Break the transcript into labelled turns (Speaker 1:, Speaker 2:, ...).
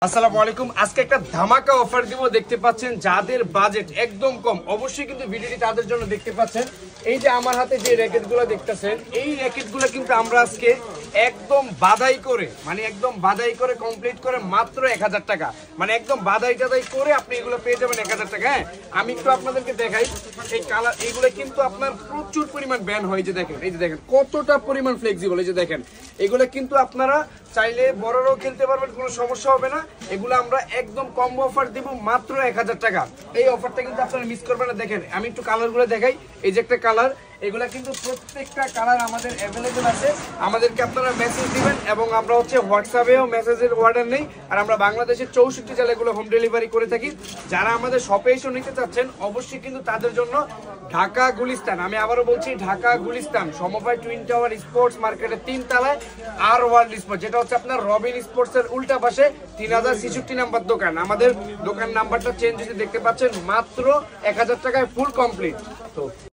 Speaker 1: আসসালামু আলাইকুম। আজকে একটা ধামাকা অফার দিব, দেখতে পাচ্ছেন যাদের বাজেট একদম কম অবশ্যই কিন্তু ভিডিওটি তাদের জন্য। দেখতে পাচ্ছেন এই যে আমার হাতে যে র্যাকেটগুলো দেখতেছেন, এই র্যাকেটগুলো কিন্তু আমরা আজকে একদম বাধাই করে, মানে একদম বাধাই করে কমপ্লিট করে মাত্র 1000 টাকা, মানে একদম বাধাই টাধাই করে আপনি এগুলো পেয়ে যাবেন 1000 টাকা। হ্যাঁ, আমি একটু আপনাদেরকে দেখাই এই কালার, এইগুলো কিন্তু আপনার প্রচুর পরিমাণ ব্যান হয়। যে দেখেন, এই যে দেখেন কতটা পরিমাণ ফ্লেক্সিবল। এই যে দেখেন, এগুলো কিন্তু আপনারা চাইলে বড়রাও খেলতে পারবেন, কোনো সমস্যা হবে না। এগুলো আমরা একদম কম্বো অফার দিব মাত্র 1000 টাকা। এই অফারটা কিন্তু আপনারা মিস করবেন না। দেখেন আমি একটু কালারগুলো দেখাই। এই যে একটা কালার, এগুলা কিন্তু প্রত্যেকটা কালার আমাদের অ্যাভেলেবেল আছে। আমাদেরকে আপনারা মেসেজ দিবেন এবং আমরা হচ্ছে হোয়াটসঅ্যাপেও মেসেজের অর্ডার নেই। আর আমরা বাংলাদেশের 64 জেলায় এগুলো হোম ডেলিভারি করে থাকি। যারা আমাদের শপে এসে নিতে চাচ্ছেন অবশ্যই কিন্তু তাদের জন্য ঢাকা গুলিস্তান, আমি আবারও বলছি ঢাকা গুলিস্তান, সমবায় টুইন টাওয়ার স্পোর্টস মার্কেটের 3 তলায় আর ওয়ার্ল্ড স্পোর্টস, যেটা হচ্ছে আপনার রবিন স্পোর্টস এর উল্টা পাশে 3066 নাম্বার দোকান। আমাদের দোকান নাম্বারটা চেঞ্জ হয়েছে, দেখতে পাচ্ছেন। মাত্র 1000 টাকায় ফুল কমপ্লিট। তো